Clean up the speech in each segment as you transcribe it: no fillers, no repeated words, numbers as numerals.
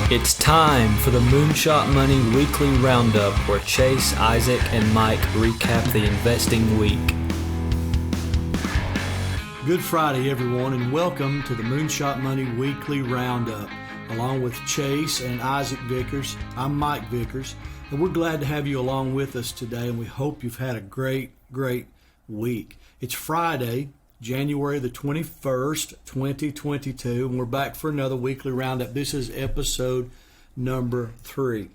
It's time for the Moonshot Money Weekly Roundup, where Chase, Isaac, and Mike recap the investing week. Good Friday, everyone, and welcome to the Moonshot Money Weekly Roundup. Along with Chase and Isaac Vickers, I'm Mike Vickers, and we're glad to have you along with us today, and we hope you've had a great week. It's Friday, January the 21st, 2022, and we're back for another weekly roundup. This is episode number 3.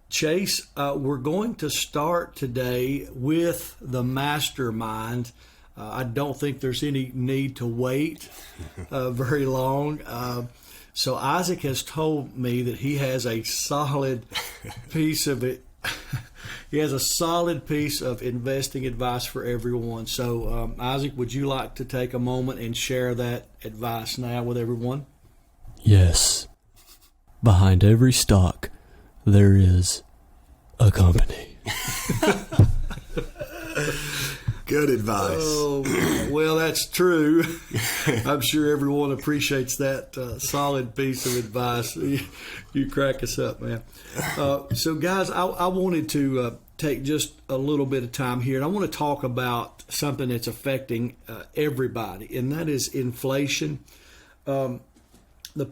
Chase, we're going to start today with the mastermind. I don't think there's any need to wait very long. So Isaac has told me that he has a solid piece of it. He has a solid piece of investing advice for everyone. So, Isaac, would you like to take a moment and share that advice now with everyone? Yes. Behind every stock, there is a company. Good advice. Oh, well, that's true. I'm sure everyone appreciates that solid piece of advice. You crack us up, man. So, guys, I wanted to take just a little bit of time here, and I want to talk about something that's affecting everybody, and that is inflation. The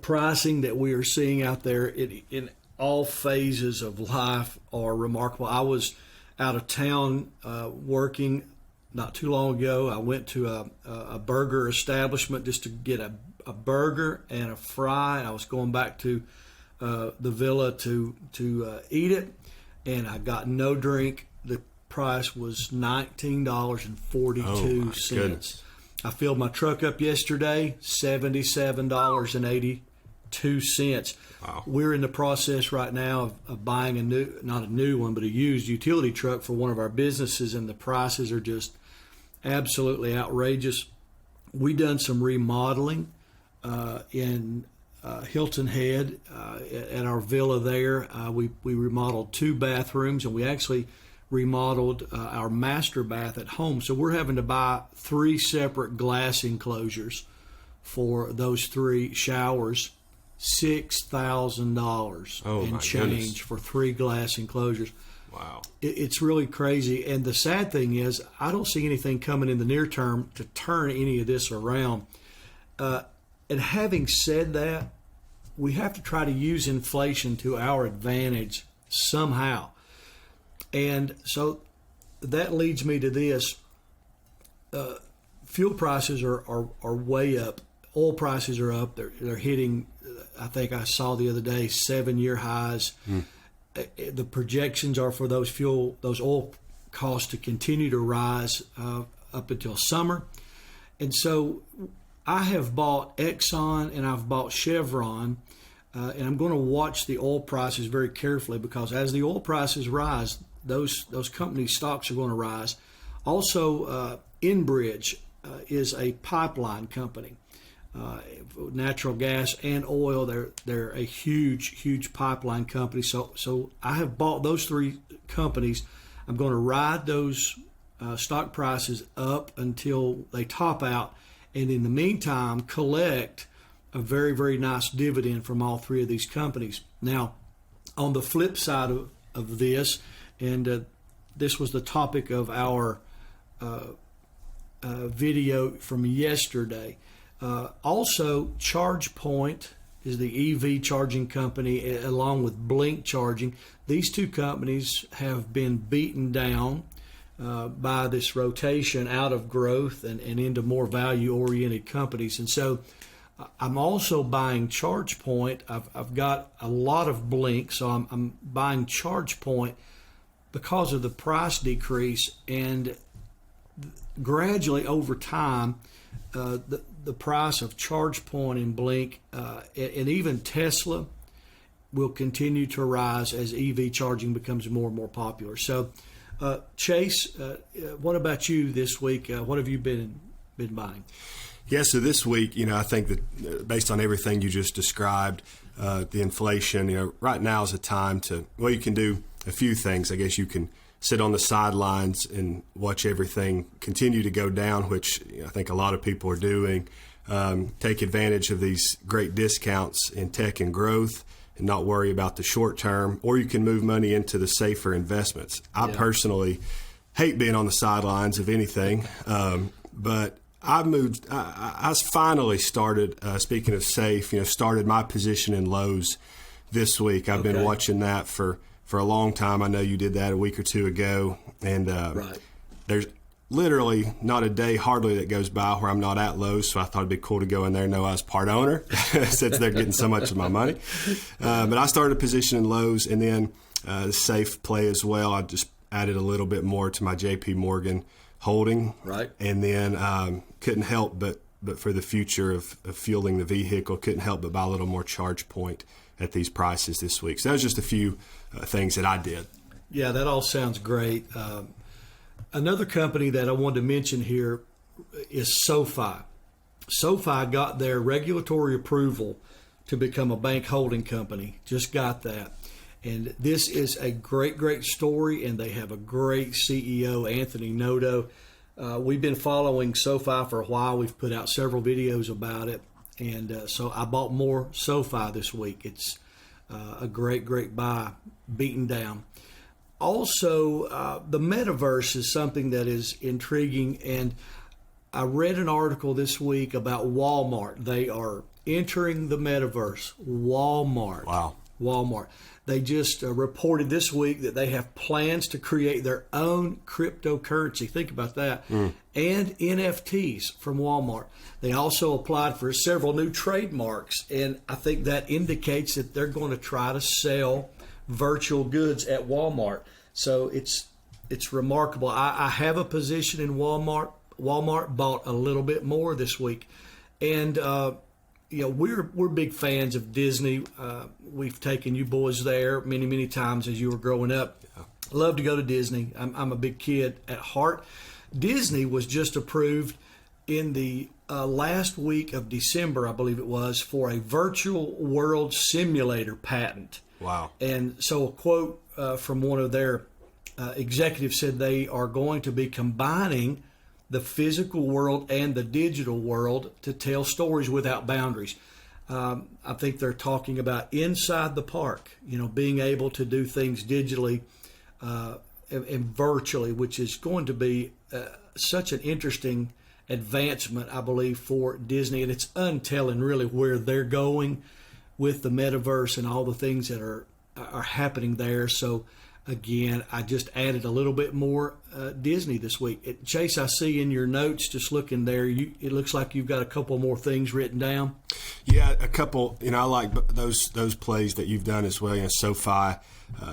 pricing that we are seeing out there in all phases of life are remarkable. I was out of town working not too long ago. I went to a burger establishment just to get a burger and a fry. I was going back to the villa to eat it, and I got no drink. The price was $19.42. I filled my truck up yesterday, $77.82. Wow. We're in the process right now of buying not a new one, but a used utility truck for one of our businesses, and the prices are just absolutely outrageous. We done some remodeling in Hilton Head at our villa there. We remodeled 2 bathrooms, and we actually remodeled our master bath at home. So we're having to buy 3 separate glass enclosures for those 3 showers. $6,000 and change for 3 glass enclosures. Wow. It's really crazy. And the sad thing is, I don't see anything coming in the near term to turn any of this around. And having said that, we have to try to use inflation to our advantage somehow. And so that leads me to this. Fuel prices are way up. Oil prices are up. They're hitting, I think I saw the other day, 7-year highs. The projections are for those oil costs to continue to rise up until summer. And so I have bought Exxon and I've bought Chevron, and I'm going to watch the oil prices very carefully, because as the oil prices rise, those companies' stocks are going to rise. Also, Enbridge is a pipeline company. Natural gas and oil, they're a huge pipeline company. So I have bought those 3 companies. I'm going to ride those stock prices up until they top out, and in the meantime collect a very nice dividend from all 3 of these companies. Now, on the flip side of this, and this was the topic of our video from yesterday. Also, Chargepoint is the EV charging company, along with Blink Charging. These 2 companies have been beaten down by this rotation out of growth and into more value-oriented companies. And so I'm also buying Chargepoint. I've got a lot of Blink, so I'm buying Chargepoint because of the price decrease. And gradually over time, the price of Chargepoint and Blink and even Tesla will continue to rise as EV charging becomes more and more popular. So, Chase, what about you this week? What have you been buying? Yeah, so this week, I think that based on everything you just described, the inflation, right now is a time you can do a few things. I guess you can sit on the sidelines and watch everything continue to go down, which I think a lot of people are doing. Take advantage of these great discounts in tech and growth and not worry about the short term, or you can move money into the safer investments. I personally hate being on the sidelines of anything, but I've moved. I finally started. Speaking of safe, started my position in Lowe's this week. I've been watching that for a long time. I know you did that a week or two ago, and there's literally not a day hardly that goes by where I'm not at Lowe's, so I thought it'd be cool to go in there and know I was part owner since they're getting so much of my money. But I started a position in Lowe's, and then the safe play as well. I just added a little bit more to my JP Morgan holding. Right. And then couldn't help but for the future of fueling the vehicle, couldn't help but buy a little more Chargepoint at these prices this week. So that was just a few things that I did. Yeah, that all sounds great. Another company that I wanted to mention here is Sofi. Sofi got their regulatory approval to become a bank holding company. Just got that. And this is a great, great story, and they have a great CEO, Anthony Noto. We've been following Sofi for a while. We've put out several videos about it. And so I bought more Sofi this week. It's a great, great buy, beaten down. Also, the metaverse is something that is intriguing, and I read an article this week about Walmart. They are entering the metaverse. Walmart. Wow. Walmart. They just reported this week that they have plans to create their own cryptocurrency. Think about that. And NFTs from Walmart. They also applied for several new trademarks, and I think that indicates that they're going to try to sell virtual goods at Walmart. So it's remarkable. I have a position in Walmart. Walmart bought a little bit more this week, and we're big fans of Disney. We've taken you boys there many times as you were growing up. Love to go to Disney. I'm a big kid at heart. Disney was just approved in the last week of December, I believe it was, for a virtual world simulator patent. Wow. And so a quote from one of their executives said they are going to be combining the physical world and the digital world to tell stories without boundaries. I think they're talking about inside the park, being able to do things digitally and virtually, which is going to be such an interesting advancement, I believe, for Disney. And it's untelling really where they're going with the metaverse and all the things that are happening there. So again, I just added a little bit more Disney this week. Chase, I see in your notes, just looking there, it looks like you've got a couple more things written down. Yeah, a couple. I like those plays that you've done as well. Sofi,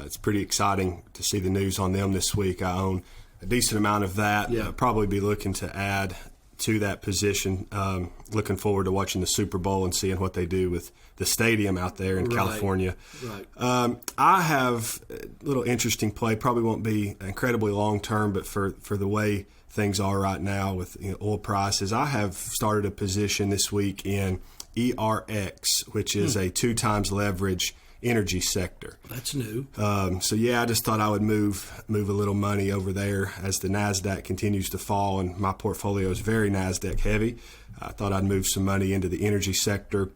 it's pretty exciting to see the news on them this week. I own a decent amount of that. Yeah. Probably be looking to add to that position. Looking forward to watching the Super Bowl and seeing what they do with the stadium out there in California. Right. I have a little interesting play. Probably won't be incredibly long term, but for the way things are right now with oil prices, I have started a position this week in ERX, which is a 2x leverage energy sector. That's new. I just thought I would move a little money over there as the NASDAQ continues to fall, and my portfolio is very NASDAQ heavy. I thought I'd move some money into the energy sector,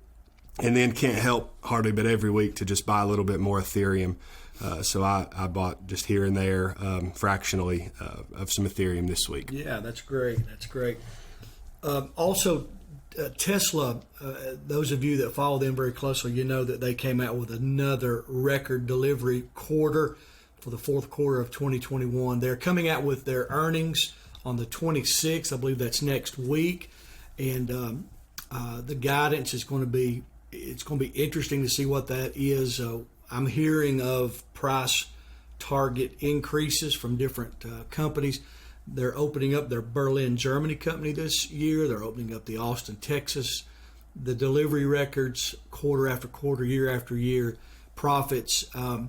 and then can't help hardly but every week to just buy a little bit more Ethereum. So I bought just here and there fractionally of some Ethereum this week. Yeah, that's great. That's great. Also, Tesla, those of you that follow them very closely, you know that they came out with another record delivery quarter for the fourth quarter of 2021. They're coming out with their earnings on the 26th. I believe that's next week. And the guidance is going to be, it's going to be interesting to see what that is. I'm hearing of price target increases from different companies. They're opening up their Berlin, Germany company this year. They're opening up the Austin, Texas. The delivery records, quarter after quarter, year after year, profits. I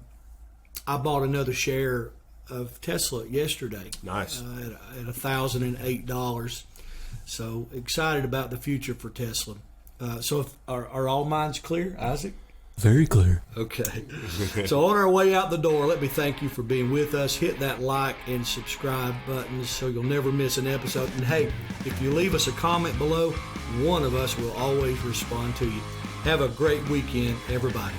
bought another share of Tesla yesterday. Nice. At $1,008. So excited about the future for Tesla. Are all minds clear, Isaac? Very clear. Okay. So on our way out the door, let me thank you for being with us. Hit that like and subscribe buttons so you'll never miss an episode. And hey, if you leave us a comment below, one of us will always respond to you. Have a great weekend, everybody.